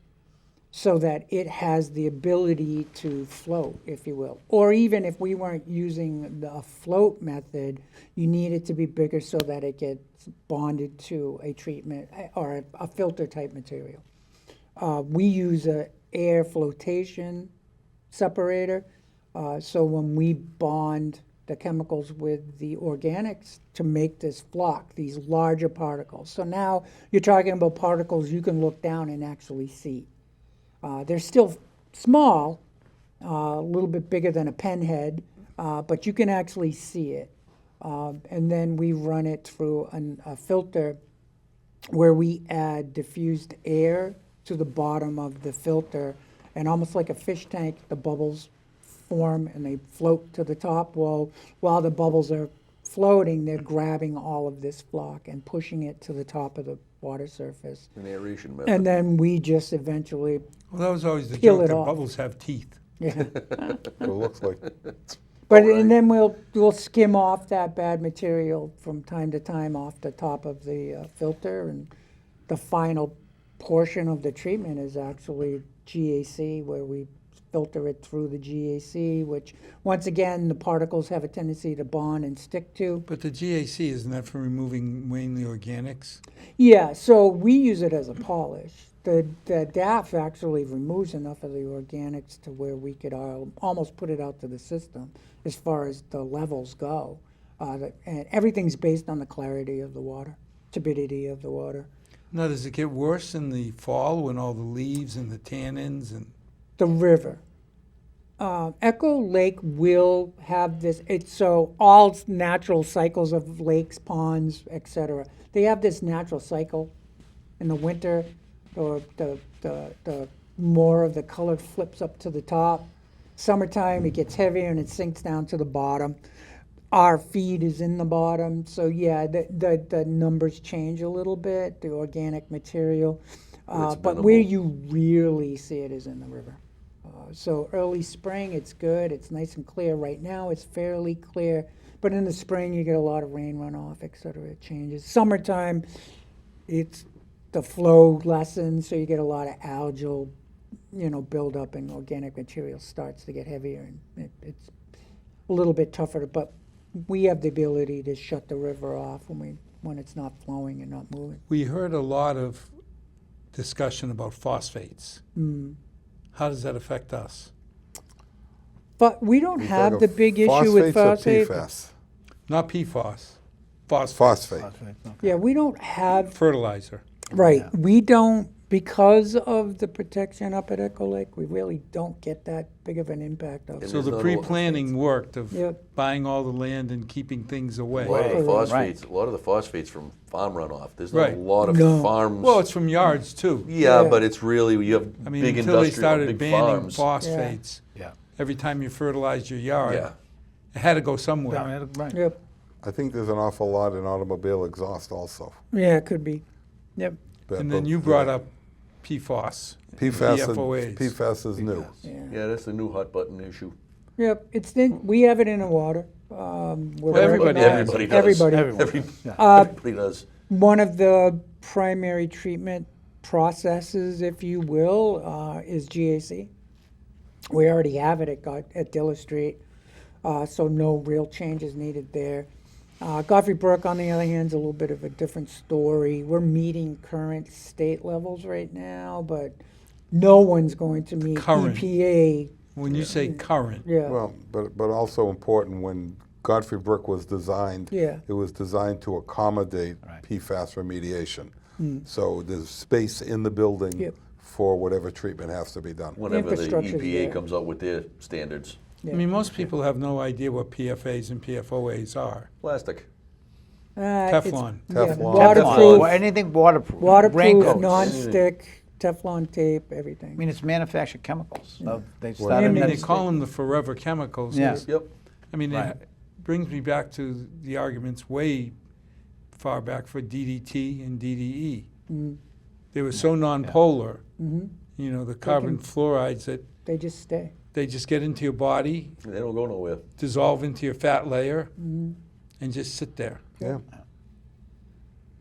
so that it has the ability to float, if you will. Or even if we weren't using the float method, you need it to be bigger so that it gets bonded to a treatment or a filter type material. We use a air flotation separator. So when we bond the chemicals with the organics to make this flock, these larger particles. So now you're talking about particles you can look down and actually see. They're still small, a little bit bigger than a pen head, but you can actually see it. And then we run it through a filter where we add diffused air to the bottom of the filter, and almost like a fish tank, the bubbles form and they float to the top. Well, while the bubbles are floating, they're grabbing all of this flock and pushing it to the top of the water surface. An aeration method. And then we just eventually, Well, that was always the Peel joke, it that off. bubbles have teeth. Yeah. What it looks like. But, and then we'll skim off that bad material from time to time off the top of the filter, and the final portion of the treatment is actually GAC, where we filter it through the GAC, which, once again, the particles have a tendency to bond and stick to. But the GAC, isn't that for removing mainly organics? Yeah, so we use it as a polish. The DAF actually removes enough of the organics to where we could almost put it out to the system as far as the levels go. And everything's based on the clarity of the water, turbidity of the water. Now, does it get worse in the fall when all the leaves and the tannins and? The river. Echo Lake will have this, it's so all natural cycles of lakes, ponds, etc. They have this natural cycle. In the winter, or the more of the color flips up to the top. Summertime, it gets heavier and it sinks down to the bottom. Our feed is in the bottom, so yeah, the numbers change a little bit, the organic material. It's But where minimal. you really see it is in the river. So early spring, it's good, it's nice and clear. Right now, it's fairly clear, but in the spring, you get a lot of rain runoff, et cetera, it changes. Summertime, it's the flow lessens, so you get a lot of algal, buildup, and organic material starts to get heavier, and it's a little bit tougher, but we have the ability to shut the river off when it's not flowing and not moving. We heard a lot of discussion about phosphates. How does that affect us? But we don't have the big issue with phosphate. Phosphates Not PFOS, phosphate. or PFAS? Phosphate. Yeah, we don't have, Fertilizer. right, we don't, because of the protection up at Echo Lake, we really don't get that big of an impact of And it. So there's the not a lot- pre-planning worked of Yep. buying all the land and keeping things away. A lot of the Right. phosphates, a lot of the phosphates from farm runoff. There's not Right. a lot of No. farms. Well, it's from yards too. yeah, Yeah. but it's really you have I mean, big until they industrial, started big banning farms. phosphates, Yeah. every time you fertilized your yard, Yeah. it had to go somewhere. Right. Yep, I think there's an awful lot in automobile exhaust also. yeah, it could be, yep, And then you brought up PFOS, PFAS. PFOAs. PFAS is new. yeah. Yeah, that's the new hot button issue. Yep, we have it in the water. We're everybody working on it. Everybody does. Everybody. Everybody does. One of the primary treatment processes, if you will, is GAC. We already have it at Dilla Street, so no real changes needed there. Godfrey Brook, on the other hand, is a little bit of a different story. We're meeting current state levels right now, but no one's going to meet Current. EPA. When you say current, Yeah, Well, but also important, when Godfrey Brook was designed, Yeah. it was designed to accommodate Right. PFAS remediation. So there's space in the building Yep. for whatever treatment has to be done. Whenever the infrastructure's EPA there. comes out with their standards. yeah. I mean, most people have no idea what PFAs and PFOAs are. Plastic. It's- Teflon. yeah, Teflon. waterproof, Well, anything waterproof. waterproof, Raincoats. non-stick, Teflon tape, everything. I mean, it's manufactured chemicals. So they I started. mean, Yeah. they call them the forever chemicals. Yeah. 'cause, Yep. I mean, Right. it brings me back to the arguments way far back for DDT and DDE. They were so nonpolar, the carbon fluorides that They just stay. they just get into your body, They don't go nowhere. dissolve into your fat layer, and just sit there. Yeah.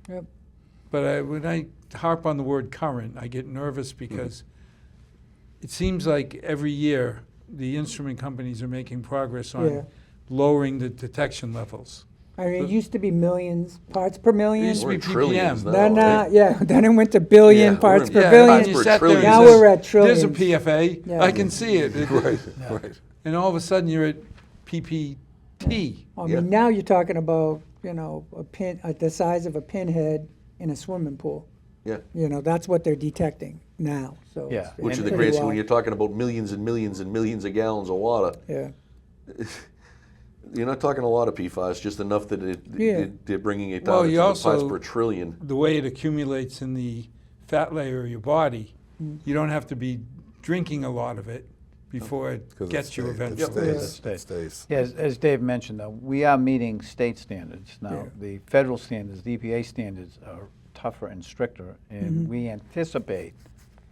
Yep. But when I harp on the word current, I get nervous because it seems like every year the instrument companies are making progress on Yeah. lowering the detection levels. I mean, it used to be millions parts per million. It used to We're be in trillions ppm. now. Then, right? yeah, then it went to billion Yeah, parts we're per in- billion. parts you per sat there and trillion. Now says, we're at There's a trillions. PFA. Yeah. I can see it. Right, right. And all of a sudden you're at PPT. I Yeah. mean, now you're talking about, a pin, the size of a pinhead in a swimming pool. Yeah. That's what they're detecting now, so. Yeah. it's Which in the pretty great scheme, wild. when you're talking about millions and millions and millions of gallons of water, Yeah, you're not talking a lot of PFAS, just enough that Yeah. they're bringing it Well, down to you the parts also- per trillion. The way it accumulates in the fat layer of your body, you don't have to be drinking a lot of it before it 'Cause gets you it eventually. stays, it stays. Yeah, as Dave mentioned, though, we are meeting state standards. Now, Yeah. the federal standards, the EPA standards are tougher and stricter, and we anticipate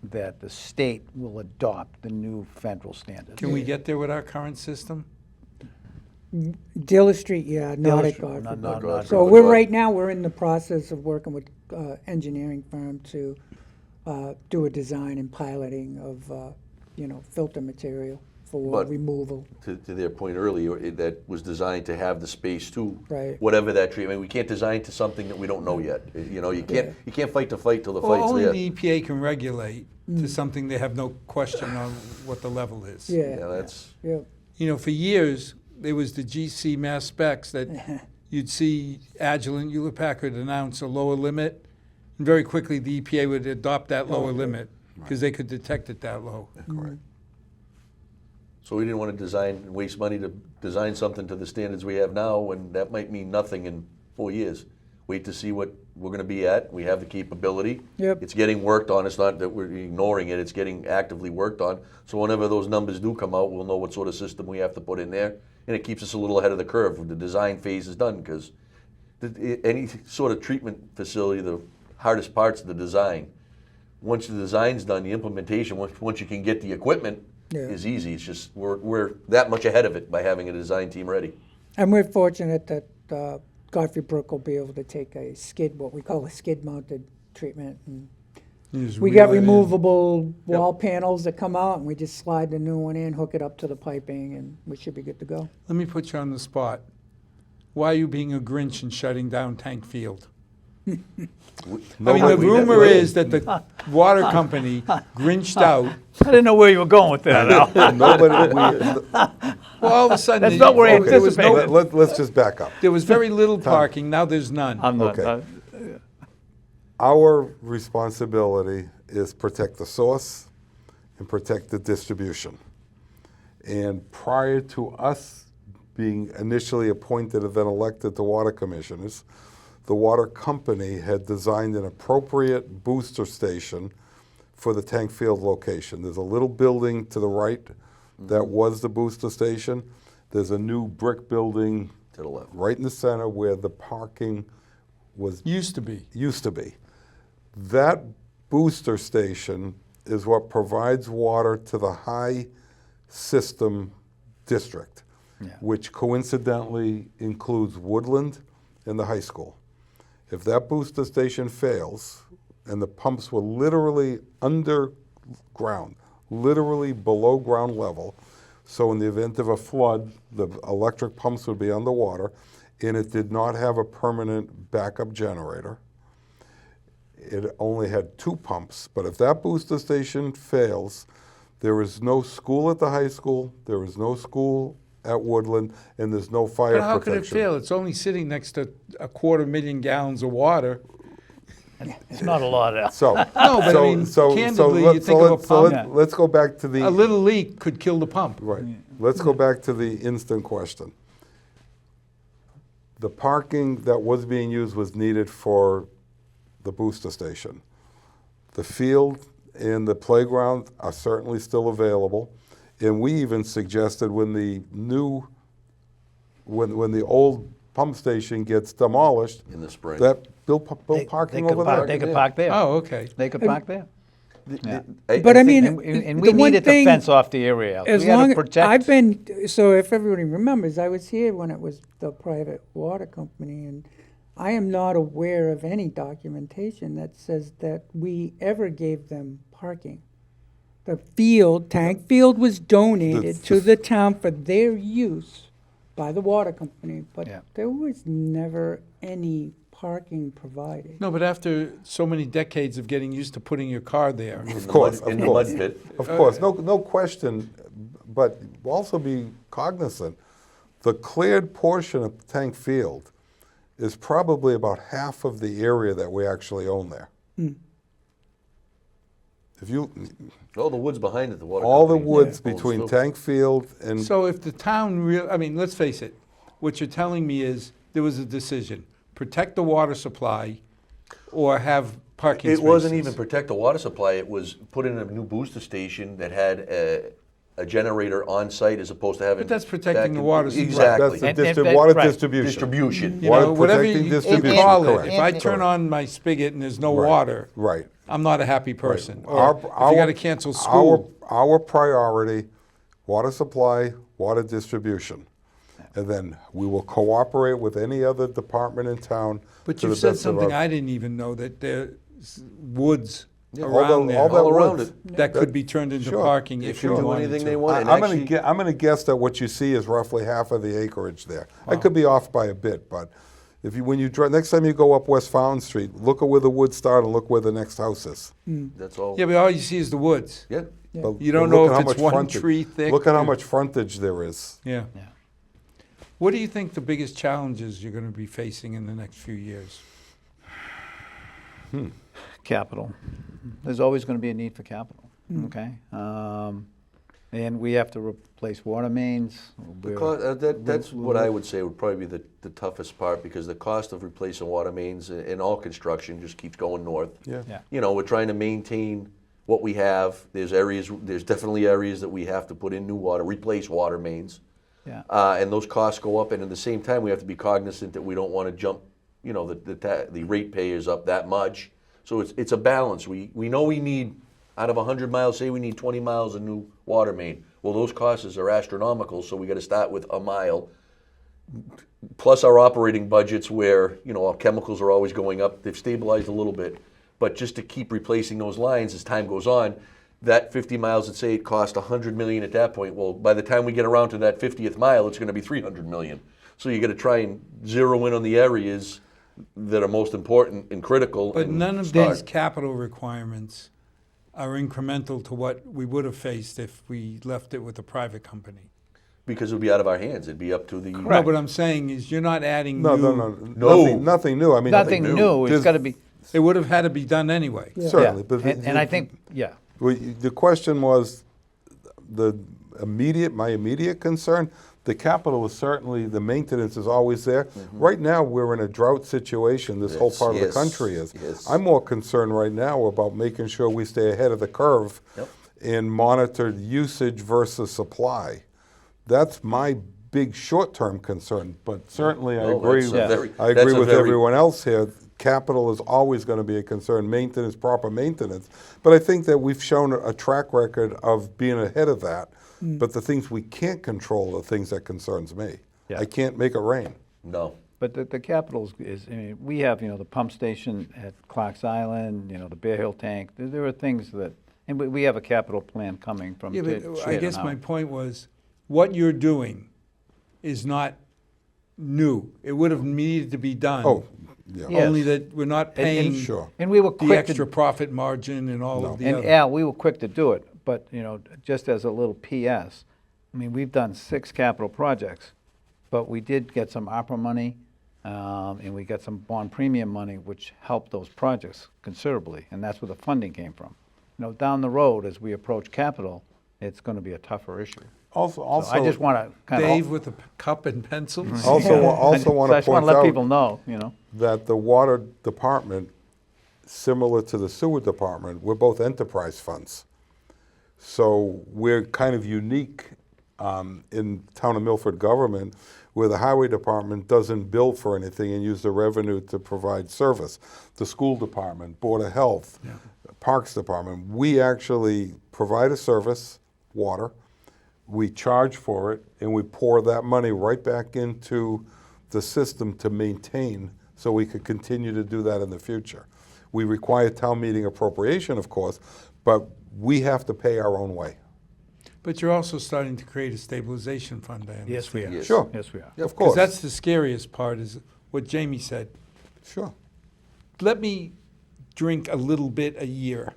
that the state will adopt the new federal standards. Can we get there with our current system? Diller Street, yeah, not at Street, Godfrey. not Brook. Godfrey. So But we're, God- right now, we're in the process of working with engineering firm to do a design and piloting of, filter material for But- removal. To their point earlier, that was designed to have the space to Right. whatever that treatment. We can't design to something that we don't know yet. You know, you can't fight the fight till the Well, fight's only there. the EPA can regulate to something they have no question on what the level is. Yeah, Yeah, that's yeah. You know, for years, there was the GC mass specs that you'd see Agilent, Hewlett-Packard announce a lower limit, and very quickly the EPA would adopt that lower limit because they could detect it that low. Correct. so we didn't want to design and waste money to design something to the standards we have now, and that might mean nothing in 4 years. Wait to see what we're going to be at. We have the capability. Yep. It's getting worked on. It's not that we're ignoring it. It's getting actively worked on. So whenever those numbers do come out, we'll know what sort of system we have to put in there, and it keeps us a little ahead of the curve when the design phase is done. Because any sort of treatment facility, the hardest part's the design. Once the design's done, the implementation, once you can get the equipment, Yeah. is easy. It's just we're that much ahead of it by having a design team ready. And we're fortunate that Godfrey Brook will be able to take what we call a skid-mounted treatment. And You just we got reel it in. removable wall panels that come out, and we just slide the new one in, hook it up to the piping, and we should be good to go. Let me put you on the spot. Why are you being a Grinch and shutting down Tank Field? I mean, the rumor is that the water company grinched out. I didn't know where you were going with that, Al. Nobody, Well, all of a sudden, That's not where I there was no, anticipated. let's just back up. there was very little parking. Now there's none. I'm not. Okay. Our responsibility is protect the source and protect the distribution. And prior to us being initially appointed and then elected to water commissioners, the water company had designed an appropriate booster station for the tank field location. There's a little building to the right that was the booster station. There's a new brick building To the left. right in the center where the parking Used to be. used to be. That booster station is what provides water to the high system district, which coincidentally includes Woodland and the high school. If that booster station fails, and the pumps were literally underground, literally below ground level, so in the event of a flood, the electric pumps would be underwater, and it did not have a permanent backup generator. It only had 2 pumps, but if that booster station fails, there is no school at the high school, there is no school at Woodland, and there's no fire But how could protection. it fail? It's only sitting next to 250,000 gallons of water. It's not a lot, Al. So, No, but I mean, candidly, you think of a pump. let's go back to A the, little leak could kill the pump. right, let's go back to the instant question. The parking that was being used was needed for the booster station. The field and the playground are certainly still available. And we even suggested when the old pump station gets demolished, In the spring. that build parking over there. They could park there. Oh, okay. They could park there. Yeah. But I mean, And the we one needed to thing- fence off the area. As We had long to protect. I've been, so if everybody remembers, I was here when it was the private water company, and I am not aware of any documentation that says that we ever gave them parking. The field, tank field was donated to the town for their use by the water company, but Yeah. there was never any parking provided. No, but after so many decades of getting used to putting your car there, Of course, in of the course. mud pit. Of course, no question, but also be cognizant, the cleared portion of Tank Field is probably about half of the area that we actually own there. If you, All the woods behind it, the water. all the company woods owns between too. Tank Field and, so if the town I mean, let's face it, what you're telling me is there was a decision, protect the water supply or have parking It spaces. wasn't even protect the water supply. It was put in a new booster station that had a generator on site as opposed to having. But that's protecting back the in- water supply. Exactly. that's the And- water right. distribution. Distribution. You Water know, whatever protecting you distribution, call it. correct. If I turn on my spigot and there's no Right, water, Right. I'm not a happy person. Our- Or if you got to cancel school. Our priority, water supply, water distribution. And then we will cooperate with any other department in town. But to you the said best of something our- I didn't even know, that there's woods all around the- there all that All around woods. it. that could be turned into Sure. parking They if can you do wanted anything to. they want. And I'm actually, gonna guess that what you see is roughly half of the acreage there. I could be off by a bit, but when you drive, next time you go up West Fountain Street, look at where the woods start and look where the next house is. that's all. Yeah, but all you see is the woods. Yeah. But- You don't but look know at if how it's much one frontage- tree thick Look at how or- much frontage there is. Yeah. Yeah. What do you think the biggest challenges you're going to be facing in the next few years? Capital. There's always going to be a need for capital, okay? And we have to replace water mains. The We're- that's what I would say would probably be the toughest part, because the cost of replacing water mains in all construction just keeps going north. Yeah. Yeah. You know, we're trying to maintain what we have. There's definitely areas that we have to put in new water, replace water mains. Yeah. And those costs go up, and at the same time, we have to be cognizant that we don't want to jump, you know, the ratepayers up that much. So it's a balance. We know we need, out of 100 miles, say we need 20 miles of new water main. Well, those costs are astronomical, so we got to start with a mile. Plus our operating budgets, where, you know, our chemicals are always going up. They've stabilized a little bit, but just to keep replacing those lines as time goes on, that 50 miles, let's say it cost $100 million at that point. Well, by the time we get around to that 50th mile, it's going to be $300 million. So you got to try and zero in on the areas that are most important and critical. But and none of start. these capital requirements are incremental to what we would have faced if we left it with a private company. Because it would be out of our hands. It'd be up to the. No, what I'm saying is you're not adding No, new. no, nothing new. I mean, Nothing new, it's There's- got to be, It would have had to be done anyway. Certainly, yeah. but And I think, yeah, the question was my immediate concern. The capital is certainly, the maintenance is always there. Right now, we're in a drought situation, this whole Yes, part of the yes, country is. yes. I'm more concerned right now about making sure we stay ahead of the curve Yep. and monitor usage versus supply. That's my big short-term concern, but certainly I No, agree. that's a very- I that's agree a with very- everyone else here. Capital is always going to be a concern, maintenance, proper maintenance. But I think that we've shown a track record of being ahead of that. But the things we can't control are things that concerns me. Yeah. I can't make it rain. No. but the capital is, I mean, we have, you know, the pump station at Clark's Island, you know, the Bear Hill tank. There are things that, and we have a capital plan coming from. Yeah, but I Shade guess and my Howard. point was, what you're doing is not new. It would have needed to be done. Oh, yeah. Yeah. Only that we're not paying Sure. And we were the quick to extra profit margin and all of the And other. Al, we were quick to do it, but, you know, just as a little PS, I mean, we've done 6 capital projects, but we did get some ARPA money, and we got some bond premium money, which helped those projects considerably, and that's where the funding came from. You know, down the road, as we approach capital, it's gonna be a tougher issue. Also, So I just wanna kind of. Dave with a cup and pencils? also want So to I just wanna point let people out know, you know. that the water department, similar to the sewer department, we're both enterprise funds. So we're kind of unique in town of Milford government, where the highway department doesn't bill for anything and use the revenue to provide service. The school department, Board of Health, Parks Department, we actually provide a service, water, we charge for it, and we pour that money right back into the system to maintain, so we could continue to do that in the future. We require town meeting appropriation, of course, but we have to pay our own way. But you're also starting to create a stabilization fund, I Yes, we are. understand. Yes. Sure. Yes, we are. Of Because course. that's the scariest part, is what Jamie said. Sure. Let me drink a little bit a year.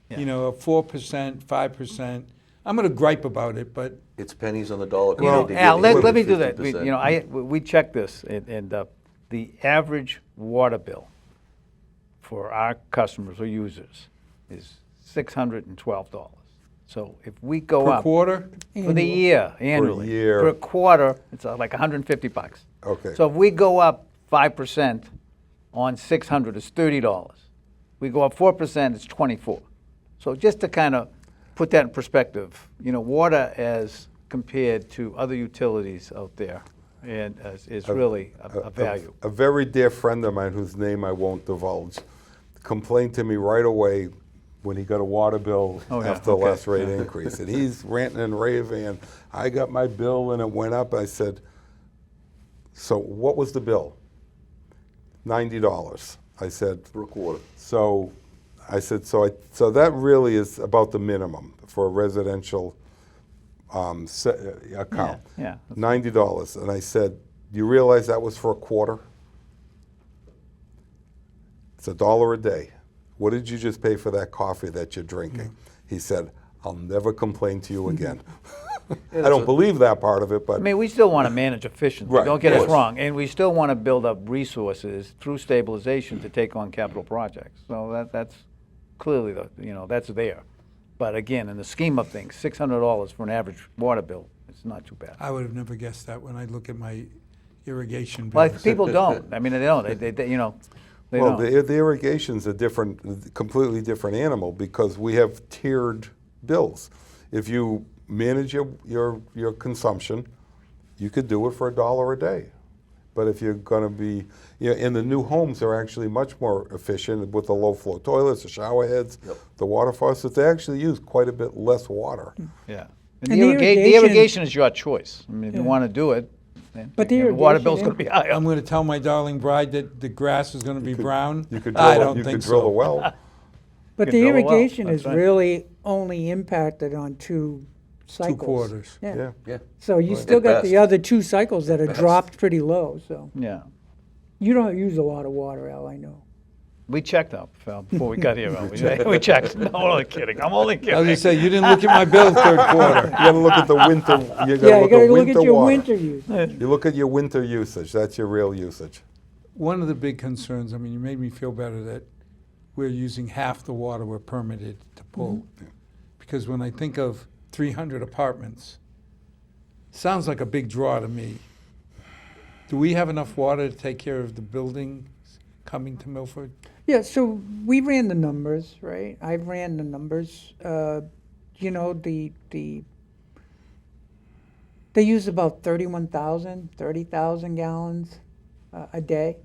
Yeah. You know, a 4%, 5%. I'm going to gripe about it, but It's pennies on the dollar. You know, compared to Al, getting let me the do that. We, 50%. you know, we checked this, and the average water bill for our customers or users is $612. So if we go per up quarter, for the year, annually, year. for a quarter, it's like $150. Okay. So if we go up 5% on 600, it's $30. We go up 4%, it's 24. So just to kind of put that in perspective, you know, water as compared to other utilities out there, and is really a value. A very dear friend of mine, whose name I won't divulge, complained to me right away when he got a water bill Oh, yeah, after the okay. last rate increase. And he's ranting and raving, and I got my bill and it went up. I said, so what was the bill? $90. I said, For a quarter. so I said, so that really is about the minimum for a residential account. Yeah. $90. And I said, you realize that was for a quarter? It's $1 a day. What did you just pay for that coffee that you're drinking? He said, I'll never complain to you again. I don't believe that part of it, but I mean, we still want to manage efficiently, Right, don't get of us course. wrong, and we still want to build up resources through stabilization to take on capital projects. So that's clearly, that's there. But again, in the scheme of things, $600 for an average water bill, it's not too bad. I would have never guessed that when I look at my irrigation Well, bills. people don't. I mean, they don't. They they well, don't. the irrigation's a different, completely different animal because we have tiered bills. If you manage your consumption, you could do it for $1 a day. But if you're going to be, and the new homes are actually much more efficient with the low flow toilets, the shower heads, Yep. the water faucets. They actually use quite a bit less water. Yeah. And the the irrigation is your choice. I mean, if you want to do it, then But the the water irrigation bill's going to be higher. I'm going to tell my darling bride that the grass is going to be brown. You could I drill, don't you think could drill so. a well. But could the drill a well, irrigation that's is right. really only impacted on 2 cycles. quarters. Yeah. Yeah. So you Right. still At got the best. other 2 cycles that are best. dropped pretty low, so. Yeah. You don't use a lot of water, Al, I know. We checked out, Phil, before we got here. We checked. No, I'm only kidding. I'm only I was kidding. going to say, you didn't look at my bill third quarter. You got to look at the winter. You got Yeah, to you look gotta at look winter at your water. winter use. You look at your winter usage. That's your real usage. One of the big concerns, I mean, you made me feel better that we're using half the water we're permitted to pull. Because when I think of 300 apartments, sounds like a big draw to me. Do we have enough water to take care of the buildings coming to Milford? Yeah, so we ran the numbers, right? I ran the numbers. They use about 30,000 gallons a day.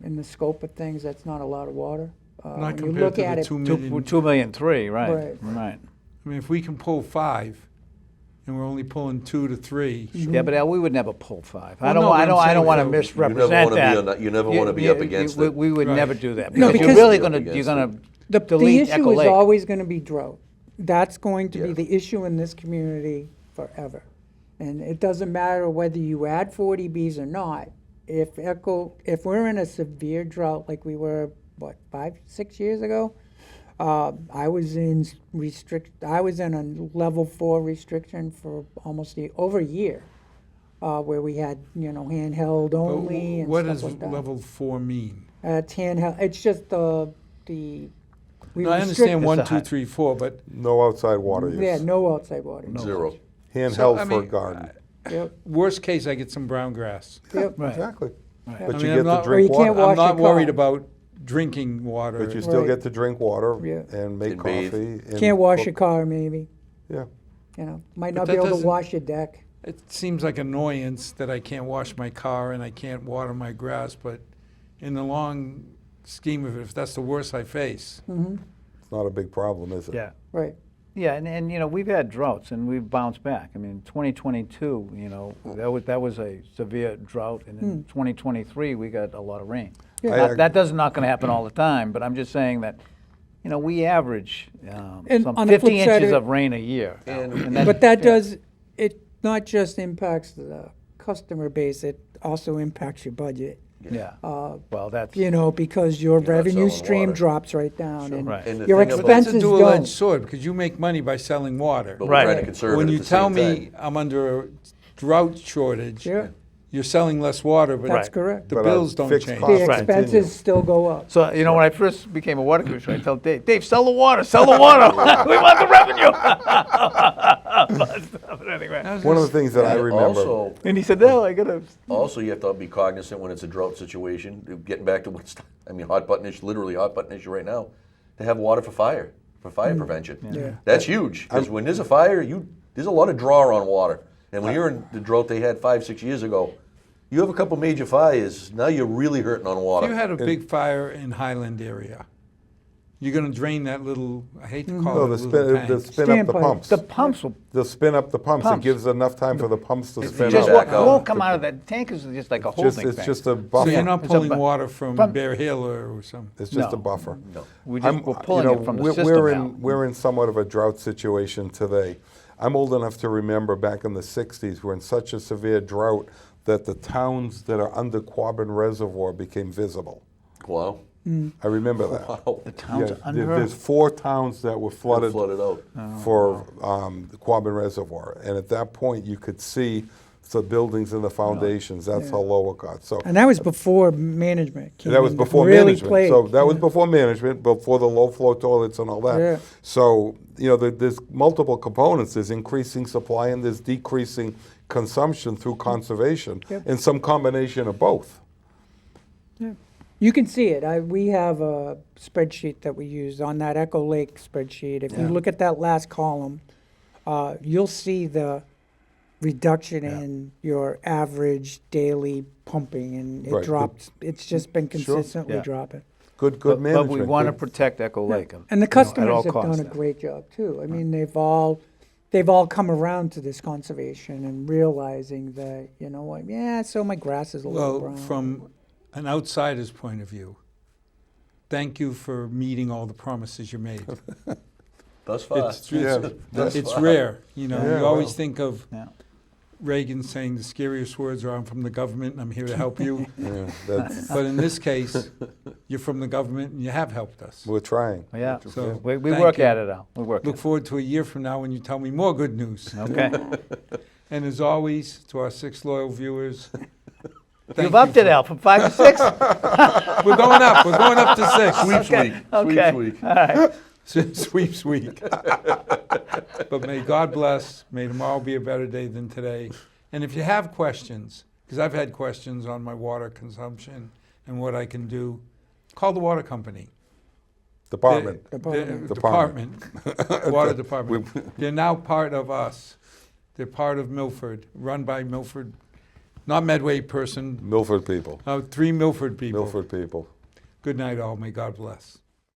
In the scope of things, that's not a lot of water. Not When you compared look to at the it, 2 million. 2,300,000, right? Right. Right. I mean, if we can pull 5, and we're only pulling 2 to 3, Yeah, but Al, we would never pull 5. Well, I don't. no, want. but I'm I don't saying want to so- misrepresent wanna be on that- you never wanna be up against it. We would Right. never do that. No, Because you're because- really Be up going to. You're against going to the delete issue Echo is Lake. always going to be drought. That's going to be Yeah. the issue in this community forever. And it doesn't matter whether you add 40Bs or not. If we're in a severe drought like we were, 5, 6 years ago, I was in a level 4 restriction for almost over a year, where we had handheld But only and what stuff does like that. level 4 mean? It's handheld. It's just the. We No, I restrict- understand It's 1, a 2, high- 3, 4, but No outside water use. Yeah, no outside water. No. Zero. Handheld So, I for a mean, garden. Yep. worst case, I get some brown grass. Yep. Right. Exactly. Right. But I you mean, get I'm to not- drink Or you can't water. wash I'm not your worried car. about drinking water. But you still Right. get to drink water Yeah. and make And bathe. coffee. And Can't wash cook. your car, maybe. Yeah. Might But not that be able to doesn't- wash your deck. It seems like annoyance that I can't wash my car and I can't water my grass, but in the long scheme of it, if that's the worst I face, It's not a big problem, is it? Yeah. Right. Yeah, and we've had droughts and we've bounced back. I mean, 2022, that was a severe drought, and in 2023 we got a lot of rain. Yeah. That's not going to happen all the time, but I'm just saying that, we average And some on the 50 flip side inches of- of rain a year. And- But that does, it not just impacts the customer base, it also impacts your budget. Yeah. Well, that's Because your not revenue selling stream water. drops right down. And Right. And the your thing about- but that's a expenses dual-edged don't. sword because you make money by selling water. But Right. we're trying to conserve When it you at the tell same me time. I'm under a drought shortage, Yeah, you're selling less water, but that's Right. correct. the But our bills don't fixed change. costs The Right. expenses continue. still go up. So, when I first became a water commissioner, I tell Dave, sell the water, sell the water. We want the revenue. But anyway. One of the things that I And remember. Also, And he said, no, I got to. Also, you have to be cognizant when it's a drought situation, getting back to hot button issue, literally hot button issue right now, to have water for fire prevention. Yeah. That's huge, because when there's a fire, there's a lot of draw on water. And when you're in the drought they had 5-6 years ago, you have a couple major fires, now you're really hurting on If water. you had a big fire in Highland area, You're gonna drain that little, I hate to No, call it a the little spin, tank. spin up the Standpipe. pumps. The pumps will, They'll spin up the pumps. It Pumps. gives enough time for the pumps to it spin just up. back won't out. come out of that tank is just like a Just, holding it's thing. just a So buffer. you're not It's a pulling bu- water from from- Bear Hill or something? It's just a No. buffer. No. We're pulling it from the system we're out. we're in somewhat of a drought situation today. I'm old enough to remember back in the 60s, we're in such a severe drought that the towns that are under Quabbin Reservoir became visible. Wow. I remember that. Wow. The town's Yeah, under. there's 4 towns that were flooded, Flooded out. for the Quabbin Reservoir. And at that point, you could see the buildings and the foundations. That's how low it got. So And that was before management came that was in to before really management. play. So that was before management, before the low flow toilets and all that. Yeah. So, you know, there's multiple components. There's increasing supply and there's decreasing consumption through conservation, Yep. and some combination of both. You can see it. We have a spreadsheet that we use on that Echo Lake spreadsheet. If you look at that last column, you'll see the reduction in your average daily pumping, and it Right. dropped. It's just been Sure. consistently Yeah. dropping. Good But management. we want to good- protect Echo Lake. And the at customers all have done costs. a great job too. I mean, they've all come around to this conservation and realizing that, you know what, yeah, so my grass is a little Well, brown. from an outsider's point of view, thank you for meeting all the promises you made. Thus far. It's rare, you know, Yeah, you always well. think of Yeah. Reagan saying the scariest words are, "I'm from the government and I'm here to help you." Yeah, that's, But in this case, you're from the government and you have helped us. we're trying. Yeah, So, we thank work you. at it, Al. We work Look at forward to a year from now when you tell me more good news. it. Okay. And as always, to our 6 loyal viewers, thank You've you upped it, for- Al, from 5 to 6? We're going up. We're going up to 6. Sweeps Okay, week. okay. Sweeps week. All right. Sweeps week. But may God bless. May tomorrow be a better day than today. And if you have questions, because I've had questions on my water consumption and what I can do, call the water company. Department. Department. Water department. They're now part of us. They're part of Milford, run by Milford, not Medway person, Milford people. 3 Milford people. Milford people. Good night all. May God bless.